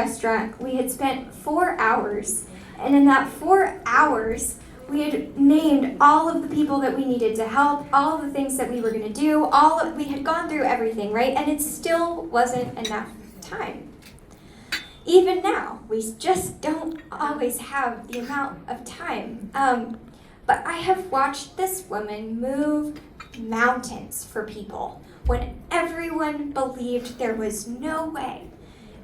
restaurant, we had spent 4 hours, and in that 4 hours, we had named all of the people that we needed to help, all of the things that we were going to do, we had gone through everything, right? And it still wasn't enough time. Even now, we just don't always have the amount of time. But I have watched this woman move mountains for people when everyone believed there was no way.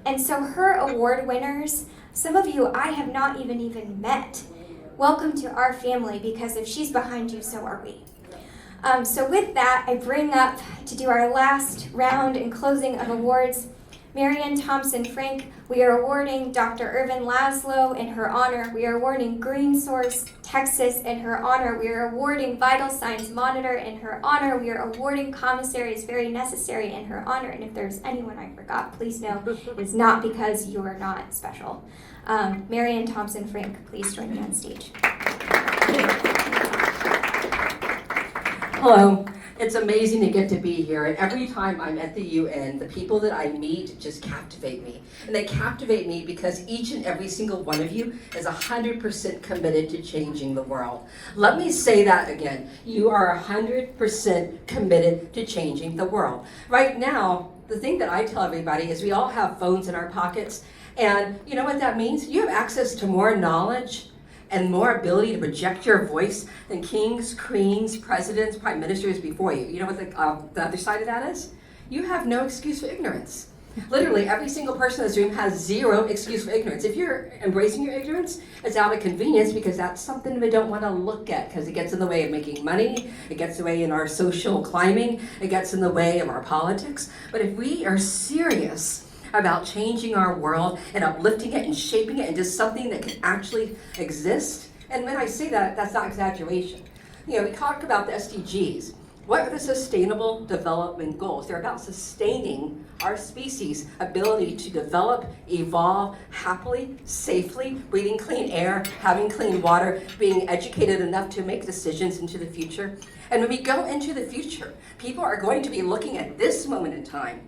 And so her award winners, some of you I have not even met. Welcome to our family, because if she's behind you, so are we. So with that, I bring up to do our last round and closing of awards, Ann Thompson-Frenk. We are awarding Dr. Irvin Laszlo in her honor. We are awarding GreenSourceTX in her honor. We are awarding Vital Signs Monitor in her honor. We are awarding Commissary is Very Necessary in her honor. And if there's anyone I forgot, please know it's not because you are not special. Ann Thompson-Frenk, please join me on stage. Hello. It's amazing to get to be here, and every time I'm at the UN, the people that I meet just captivate me. And they captivate me because each and every single one of you is 100% committed to changing the world. Let me say that again. You are 100% committed to changing the world. Right now, the thing that I tell everybody is we all have phones in our pockets, and you know what that means? You have access to more knowledge and more ability to project your voice than kings, queens, presidents, prime ministers before you. You know what the other side of that is? You have no excuse for ignorance. Literally, every single person in this room has zero excuse for ignorance. If you're embracing your ignorance, it's out of convenience because that's something we don't want to look at because it gets in the way of making money, it gets in the way in our social climbing, it gets in the way of our politics. But if we are serious about changing our world and uplifting it and shaping it into something that can actually exist. And when I say that, that's not exaggeration. You know, we talk about the SDGs. What are the Sustainable Development Goals? They're about sustaining our species' ability to develop, evolve happily, safely, breathing clean air, having clean water, being educated enough to make decisions into the future. And when we go into the future, people are going to be looking at this moment in time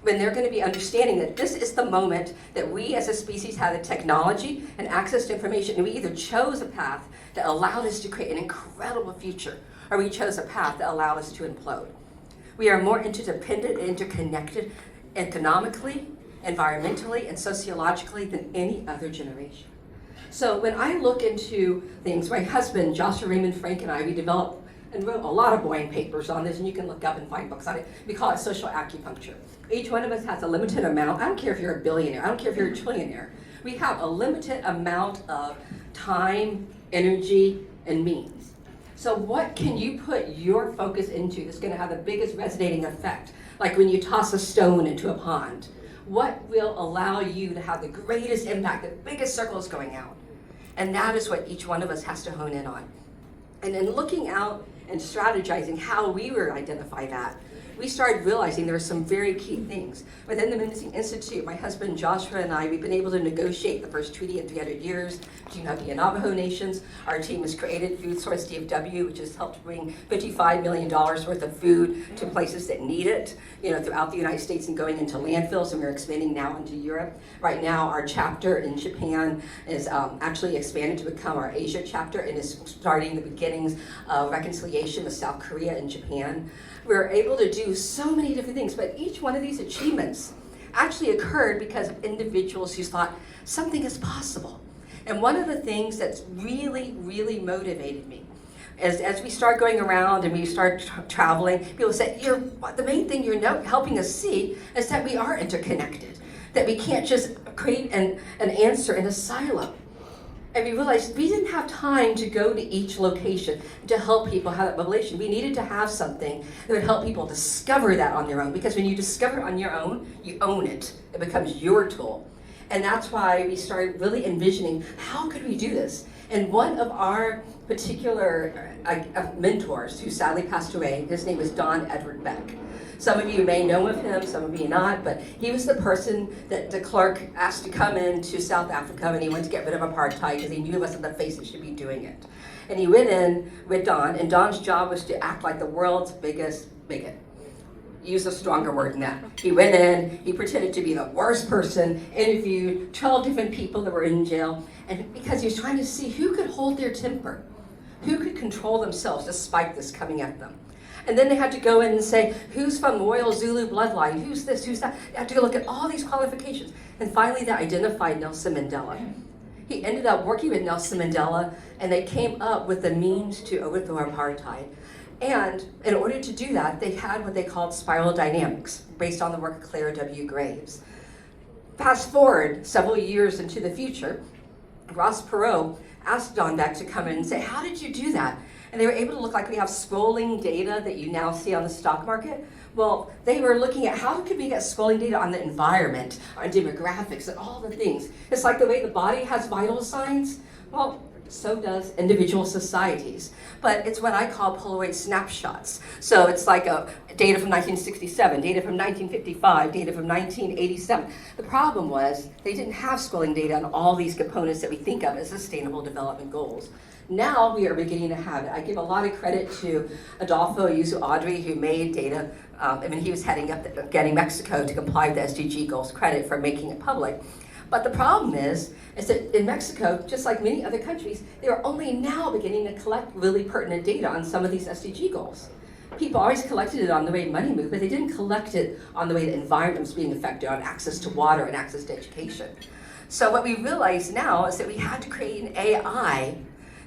when they're going to be understanding that this is the moment that we as a species have the technology and access to information, and we either chose a path that allowed us to create an incredible future, or we chose a path that allowed us to implode. We are more interdependent and interconnected economically, environmentally, and sociologically than any other generation. So when I look into things, my husband, Joshua Raymond Frenk, and I, we developed and wrote a lot of boring papers on this, and you can look up and find books on it. We call it social acupuncture. Each one of us has a limited amount. I don't care if you're a billionaire. I don't care if you're a trillionaire. We have a limited amount of time, energy, and means. So what can you put your focus into that's going to have the biggest resonating effect? Like when you toss a stone into a pond. What will allow you to have the greatest impact, the biggest circles going out? And that is what each one of us has to hone in on. And in looking out and strategizing how we would identify that, we started realizing there were some very key things. Within the Memnosyne Institute, my husband Joshua and I, we've been able to negotiate the first treaty in 300 years between the Navajo nations. Our team has created GreenSourceTX, which has helped bring $55 million worth of food to places that need it, throughout the United States and going into landfills, and we're expanding now into Europe. Right now, our chapter in Japan is actually expanded to become our Asia chapter and is starting the beginnings of reconciliation with South Korea and Japan. We're able to do so many different things, but each one of these achievements actually occurred because of individuals who thought something is possible. And one of the things that's really, really motivated me is as we start going around and we start traveling, people say, the main thing you're helping us see is that we are interconnected, that we can't just create an answer in a silo. And we realized we didn't have time to go to each location to help people have that revelation. We needed to have something that would help people discover that on their own. Because when you discover it on your own, you own it. It becomes your tool. And that's why we started really envisioning, how could we do this? And one of our particular mentors, who sadly passed away, his name was Edward Beck. Some of you may know of him, some of you not, but he was the person that de Klerk asked to come into South Africa when he went to get rid of apartheid because he knew it wasn't the face that should be doing it. And he went in with Don, and Don's job was to act like the world's biggest bigot. use a stronger word than that. He went in, he pretended to be the worst person, interviewed 12 different people that were in jail, and because he was trying to see who could hold their temper, who could control themselves despite this coming at them. And then they had to go in and say, who's from Royal Zulu bloodline, who's this, who's that. They had to go look at all these qualifications. And finally they identified Nelson Mandela. He ended up working with Nelson Mandela, and they came up with the means to overthrow apartheid. And in order to do that, they had what they called spiral dynamics, based on the work of Clara W. Graves. Fast forward several years into the future, Ross Perot asked Don Beck to come in and say, how did you do that? And they were able to look like we have scrolling data that you now see on the stock market. Well, they were looking at how could we get scrolling data on the environment, on demographics, and all the things. It's like the way the body has vital signs. Well, so does individual societies. But it's what I call Polaroid snapshots. So it's like data from 1967, data from 1955, data from 1987. The problem was they didn't have scrolling data on all these components that we think of as sustainable development goals. Now we are beginning to have it. I give a lot of credit to Adolfo Yuzu-Audrey, who made data, he was heading up getting Mexico to comply with the SDG goals, credit for making it public. But the problem is that in Mexico, just like many other countries, they are only now beginning to collect really pertinent data on some of these SDG goals. People always collected it on the way money moved, but they didn't collect it on the way the environment was being affected, on access to water and access to education. So what we realize now is that we had to create an AI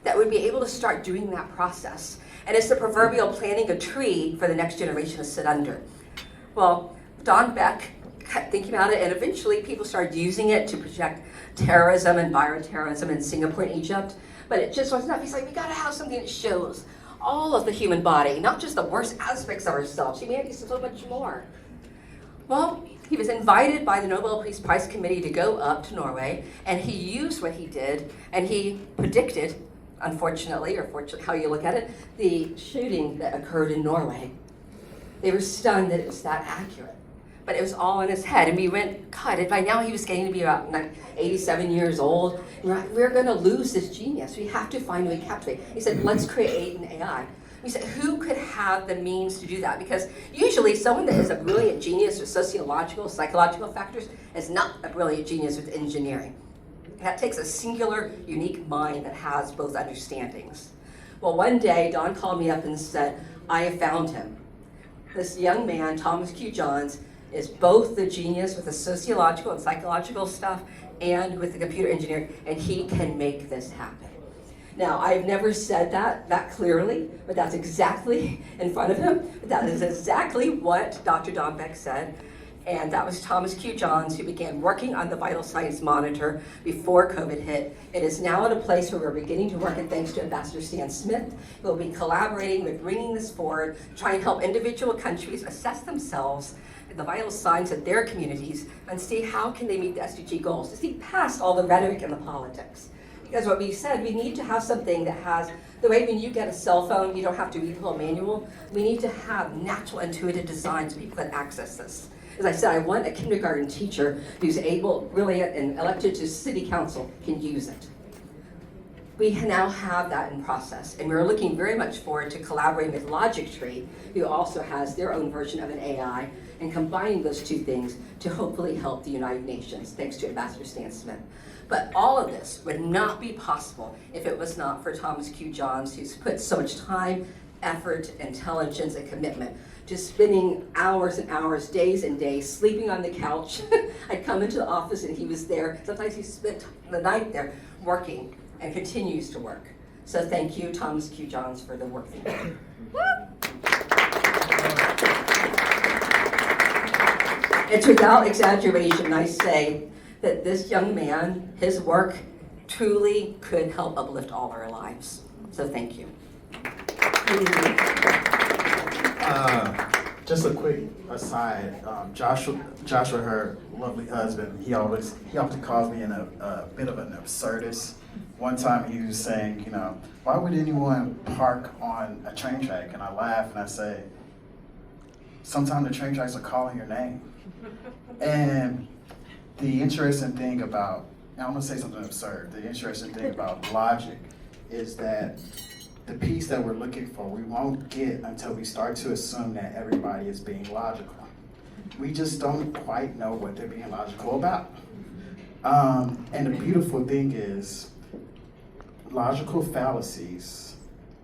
that would be able to start doing that process. And it's the proverbial planting a tree for the next generation to sit under. Well, Don Beck kept thinking about it, and eventually people started using it to project terrorism and bioterrorism in Singapore and Egypt. But it just wasn't enough. He's like, we gotta have something that shows all of the human body, not just the worst aspects of ourselves. Humanity is so much more. Well, he was invited by the Nobel Peace Prize Committee to go up to Norway, and he used what he did, and he predicted, unfortunately, or fortunately, how you look at it, the shooting that occurred in Norway. They were stunned that it was that accurate. But it was all in his head, and we went, God, by now he was getting to be about 87 years old. We're gonna lose this genius. We have to find a way to captivate. He said, let's create an AI. We said, who could have the means to do that? Because usually someone that is a brilliant genius with sociological, psychological factors is not a brilliant genius with engineering. That takes a singular, unique mind that has both understandings. Well, one day, Don called me up and said, I have found him. This young man, Thomas Q. Johns, is both the genius with the sociological and psychological stuff and with the computer engineering, and he can make this happen. Now, I've never said that clearly, but that's exactly in front of him. That is exactly what Dr. Don Beck said. And that was Thomas Q. Johns, who began working on the Vital Signs Monitor before COVID hit. It is now at a place where we're beginning to work, and thanks to Ambassador Stan Smith, we'll be collaborating with bringing this forward, trying to help individual countries assess themselves, the vital signs of their communities, and see how can they meet the SDG goals, to see past all the rhetoric and the politics. Because what we said, we need to have something that has, the way when you get a cell phone, you don't have to read the whole manual. We need to have natural, intuitive design so people can access this. As I said, I want a kindergarten teacher who's able, brilliant, and elected to city council can use it. We now have that in process, and we're looking very much forward to collaborating with Logictry, who also has their own version of an AI, and combining those two things to hopefully help the United Nations, thanks to Ambassador Stan Smith. But all of this would not be possible if it was not for Thomas Q. Johns, who's put so much time, effort, intelligence, and commitment to spending hours and hours, days and days, sleeping on the couch. I'd come into the office and he was there. Sometimes he spent the night there working and continues to work. So thank you, Thomas Q. Johns, for the work that you do. It's without exaggeration I say that this young man, his work truly could help uplift all our lives. So thank you. Just a quick aside, Joshua, her lovely husband, he often calls me a bit of an absurdist. One time he was saying, why would anyone park on a train track? And I laugh and I say, sometimes the train tracks are calling your name. And the interesting thing about, now I'm gonna say something absurd, the interesting thing about logic is that the peace that we're looking for, we won't get until we start to assume that everybody is being logical. We just don't quite know what they're being logical about. And the beautiful thing is, logical fallacies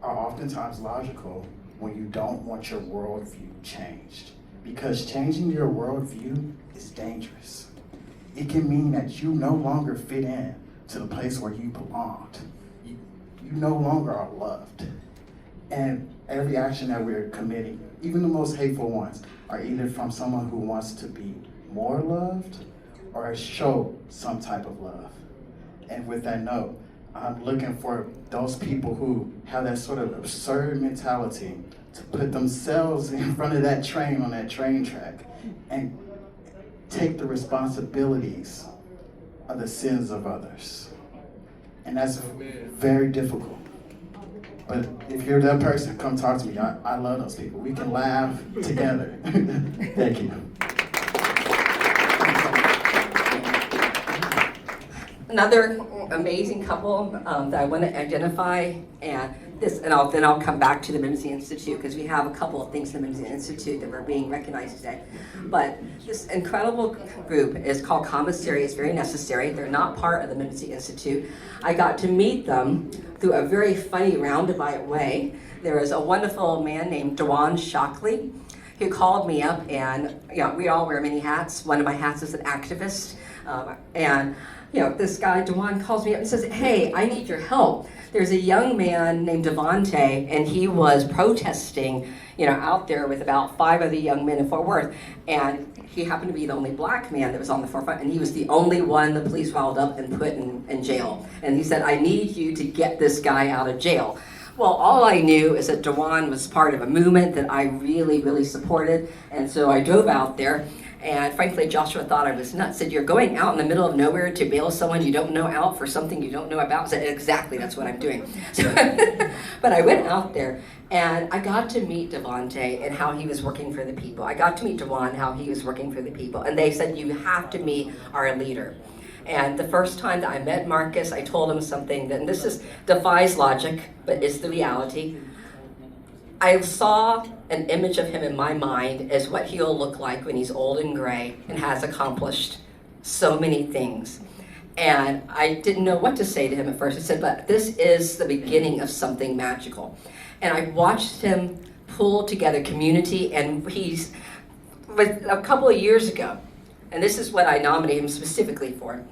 are oftentimes logical when you don't want your worldview changed. Because changing your worldview is dangerous. It can mean that you no longer fit in to the place where you belonged. You no longer are loved. And every action that we're committing, even the most hateful ones, are either from someone who wants to be more loved or show some type of love. And with that note, I'm looking for those people who have that sort of absurd mentality to put themselves in front of that train on that train track and take the responsibilities of the sins of others. And that's very difficult. But if you're that person, come talk to me. I love those people. We can laugh together. Thank you. Another amazing couple that I want to identify, and then I'll come back to the Memnosyne Institute, because we have a couple of things in the Memnosyne Institute that we're being recognized today. But this incredible group is called Commissary. It's very necessary. They're not part of the Memnosyne Institute. I got to meet them through a very funny roundabout way. There was a wonderful man named Dewan Shockley who called me up, and we all wear many hats. One of my hats is an activist, and this guy, Dewan, calls me up and says, hey, I need your help. There's a young man named Devontae, and he was protesting, out there with about 5 other young men in Fort Worth. And he happened to be the only black man that was on the forefront, and he was the only one the police riled up and put in jail. And he said, I need you to get this guy out of jail. Well, all I knew is that Dewan was part of a movement that I really, really supported. And so I drove out there. And frankly, Joshua thought I was nuts. Said, you're going out in the middle of nowhere to bail someone you don't know out for something you don't know about? I said, exactly, that's what I'm doing. So, but I went out there, and I got to meet Devontae and how he was working for the people. I got to meet Dewan, how he was working for the people. And they said, you have to meet our leader. And the first time that I met Marcus, I told him something that, and this defies logic, but it's the reality. I saw an image of him in my mind as what he'll look like when he's old and gray and has accomplished so many things. And I didn't know what to say to him at first. I said, but this is the beginning of something magical. And I watched him pull together community, and a couple of years ago, and this is what I nominated him specifically for.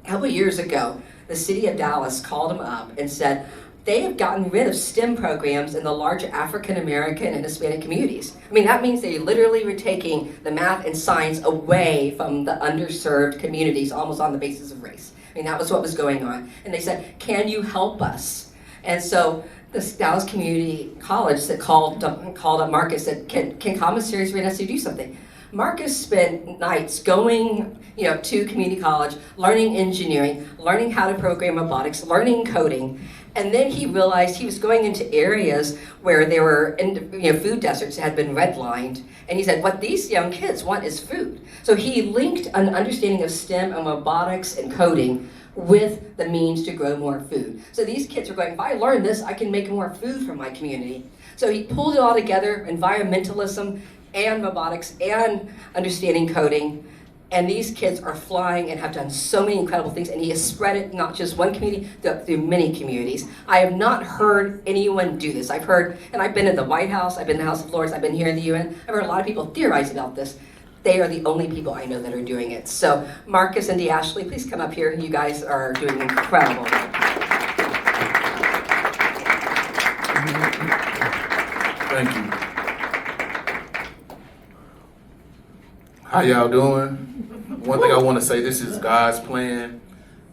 A couple of years ago, the city of Dallas called him up and said, they have gotten rid of STEM programs in the larger African American and Hispanic communities. I mean, that means they literally were taking the math and science away from the underserved communities, almost on the basis of race. I mean, that was what was going on. And they said, can you help us? And so this Dallas Community College that called up Marcus said, can commissaries read us to do something? Marcus spent nights going to community college, learning engineering, learning how to program robotics, learning coding. And then he realized he was going into areas where there were food deserts that had been redlined. And he said, what these young kids want is food. So he linked an understanding of STEM and robotics and coding with the means to grow more food. So these kids are going, if I learn this, I can make more food for my community. So he pulled it all together, environmentalism and robotics and understanding coding. And these kids are flying and have done so many incredible things, and he has spread it not just one community, through many communities. I have not heard anyone do this. I've heard, and I've been in the White House, I've been in the House of Lords, I've been here in the UN. I've heard a lot of people theorize about this. They are the only people I know that are doing it. So Marcus and DeAshley, please come up here. You guys are doing incredible work. Thank you. How y'all doing? One thing I want to say, this is God's plan,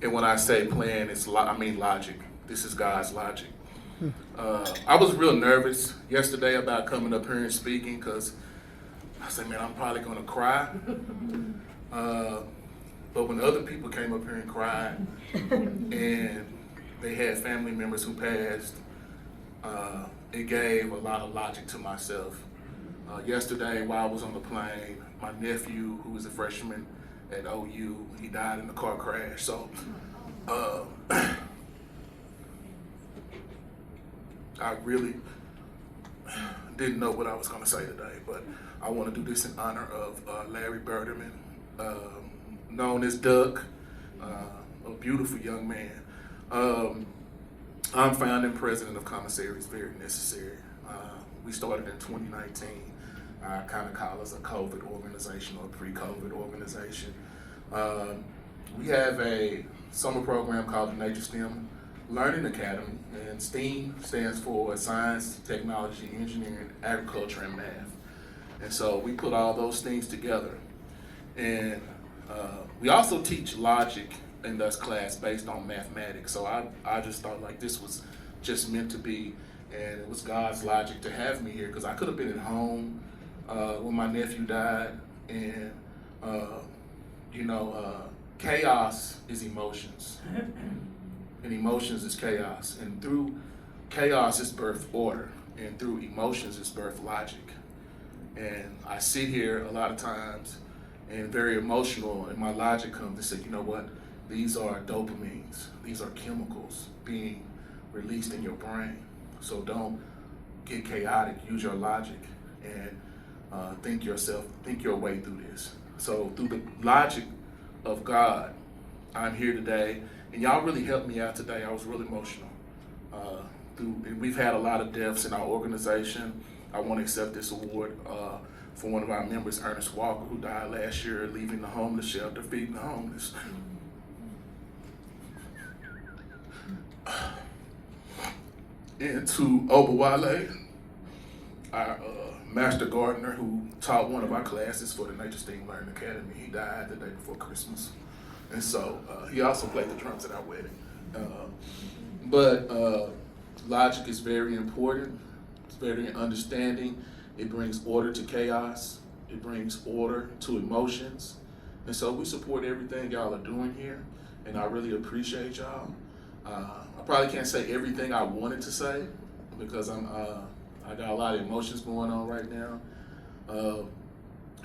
and when I say plan, I mean logic. This is God's logic. I was real nervous yesterday about coming up here and speaking, because I said, man, I'm probably going to cry. But when other people came up here and cried, and they had family members who passed, it gave a lot of logic to myself. Yesterday, while I was on the plane, my nephew, who was a freshman at OU, he died in a car crash. So I really didn't know what I was going to say today, but I want to do this in honor of Larry Berderman, known as Duck, a beautiful young man. I'm founding president of Commissary. It's very necessary. We started in 2019. I kind of call us a COVID organization or a pre-COVID organization. We have a summer program called the Nature STEM Learning Academy, and STEAM stands for Science, Technology, Engineering, Agriculture, and Math. And so we put all those things together. And we also teach logic in this class based on mathematics. So I just thought like this was just meant to be, and it was God's logic to have me here, because I could have been at home when my nephew died, and chaos is emotions, and emotions is chaos, and through chaos is birth order, and through emotions is birth logic. And I sit here a lot of times and very emotional, and my logic comes to say, you know what, these are dopamines, these are chemicals being released in your brain. So don't get chaotic, use your logic, and think your way through this. So through the logic of God, I'm here today, and y'all really helped me out today. I was really emotional. And we've had a lot of deaths in our organization. I want to accept this award for one of our members, Ernest Walker, who died last year leaving the homeless shelter, feeding the homeless. And to Obawale, our master gardener who taught one of our classes for the Nature STEAM Learning Academy. He died the day before Christmas. And so he also played the drums at our wedding. But logic is very important. It's very understanding. It brings order to chaos. It brings order to emotions. And so we support everything y'all are doing here, and I really appreciate y'all. I probably can't say everything I wanted to say because I got a lot of emotions going on right now.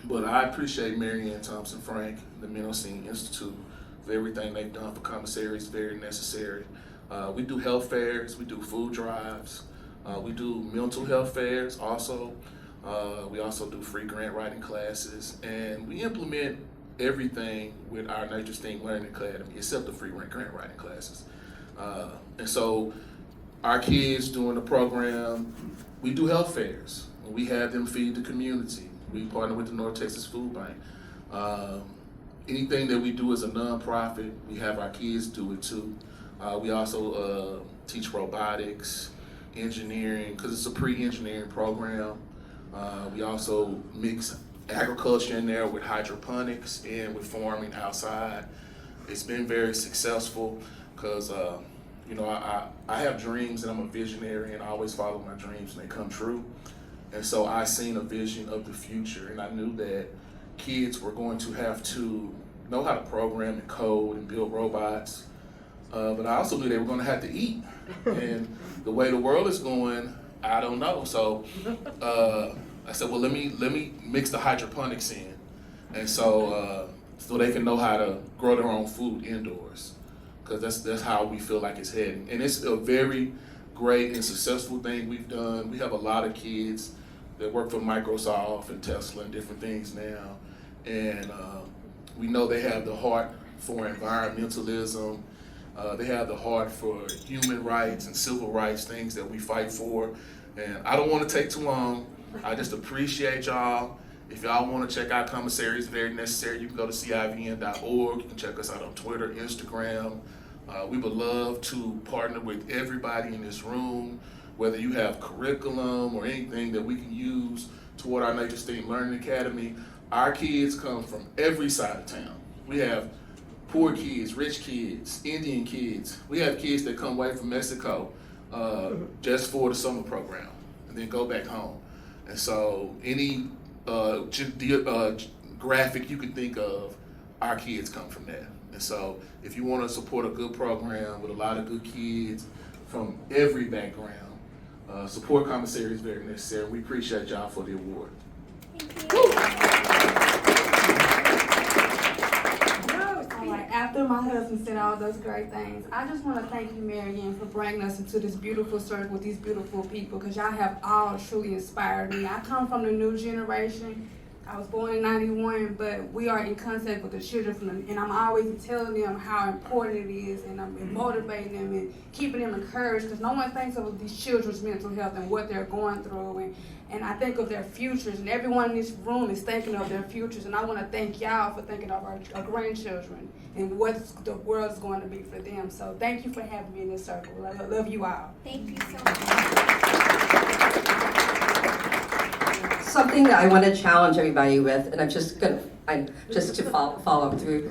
But I appreciate Ann Thompson-Frenk, the Memnosyne Institute, for everything they've done for Commissary. It's very necessary. We do health fairs, we do food drives, we do mental health fairs also. We also do free grant writing classes, and we implement everything with our Nature STEAM Learning Academy except the free grant writing classes. And so our kids during the program, we do health fairs. We have them feed the community. We partner with the North Texas Food Bank. Anything that we do as a nonprofit, we have our kids do it too. We also teach robotics, engineering, because it's a pre-engineering program. We also mix agriculture in there with hydroponics and with farming outside. It's been very successful because I have dreams and I'm a visionary and I always follow my dreams and they come true. And so I seen a vision of the future, and I knew that kids were going to have to know how to program and code and build robots. But I also knew they were going to have to eat. And the way the world is going, I don't know. So I said, well, let me mix the hydroponics in. And so they can know how to grow their own food indoors. Because that's how we feel like it's heading. And it's a very great and successful thing we've done. We have a lot of kids that work for Microsoft and Tesla and different things now. And we know they have the heart for environmentalism. They have the heart for human rights and civil rights, things that we fight for. And I don't want to take too long. I just appreciate y'all. If y'all want to check out Commissary, it's very necessary. You can go to civn.org. You can check us out on Twitter, Instagram. We would love to partner with everybody in this room, whether you have curriculum or anything that we can use toward our Nature STEAM Learning Academy. Our kids come from every side of town. We have poor kids, rich kids, Indian kids. We have kids that come away from Mexico just for the summer program and then go back home. And so any graphic you can think of, our kids come from that. And so if you want to support a good program with a lot of good kids from every background, support Commissary is very necessary. We appreciate y'all for the award. Thank you. All right, after my husband said all those great things. I just want to thank you, Marianne, for bringing us into this beautiful circle with these beautiful people, because y'all have all truly inspired me. I come from the new generation. I was born in '91, but we are in contact with the children and I'm always telling them how important it is, and I'm motivating them and keeping them encouraged, because no one thinks of these children's mental health and what they're going through, and I think of their futures, and everyone in this room is thinking of their futures, and I want to thank y'all for thinking of our grandchildren and what the world's going to be for them. So thank you for having me in this circle. I love you all. Thank you so much. Something that I want to challenge everybody with, and I'm just to follow up through,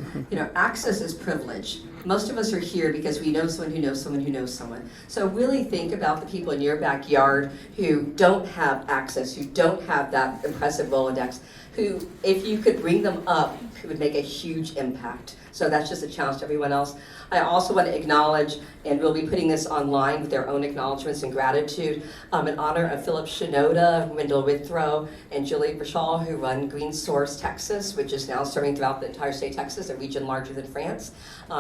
access is privilege. Most of us are here because we know someone who knows someone who knows someone. So really think about the people in your backyard who don't have access, who don't have that impressive Rolodex, who, if you could bring them up, it would make a huge impact. So that's just a challenge to everyone else. I also want to acknowledge, and we'll be putting this online with their own acknowledgments and gratitude, in honor of Phillip Shinoda, Wendel Withrow, and Julie Brichal, who run GreenSourceTX, which is now serving throughout the entire state of Texas, a region larger than France,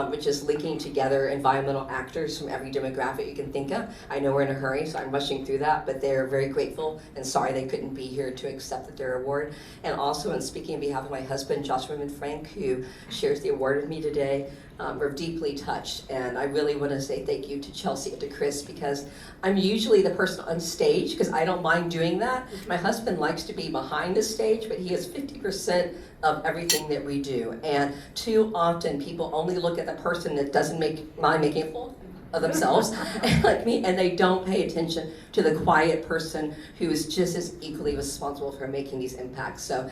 which is linking together environmental actors from every demographic you can think of. I know we're in a hurry, so I'm rushing through that, but they're very grateful and sorry they couldn't be here to accept their award. And also, in speaking on behalf of my husband, Raymond Frenk, who shares the award with me today, we're deeply touched, and I really want to say thank you to Chelsea and to Chris, because I'm usually the person on stage, because I don't mind doing that. My husband likes to be behind the stage, but he is 50% of everything that we do, and too often people only look at the person that doesn't mind making a fool of themselves, like me, and they don't pay attention to the quiet person who is just as equally responsible for making these impacts. So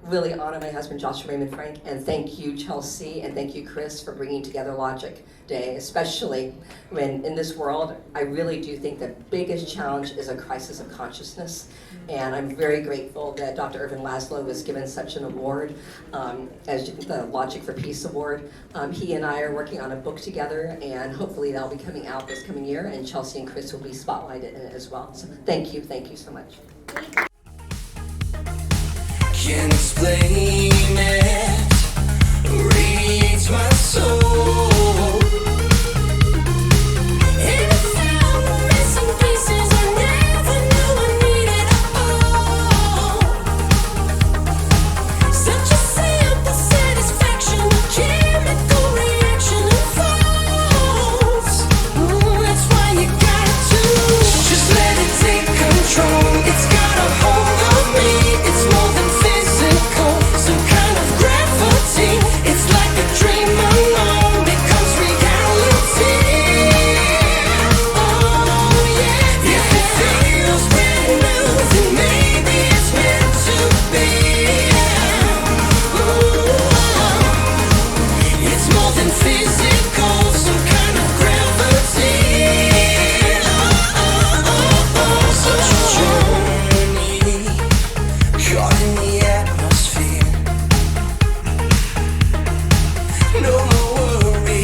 really honor my husband, Raymond Frenk, and thank you, Chelsea, and thank you, Chris, for bringing together Logic Day, especially when in this world, I really do think the biggest challenge is a crisis of consciousness, and I'm very grateful that Dr. Irvin Laszlo was given such an award, as the Logic for Peace Award. He and I are working on a book together, and hopefully that'll be coming out this coming year, and Chelsea and Chris will be spotlighted in it as well. So thank you so much. Can't explain it, reads my soul.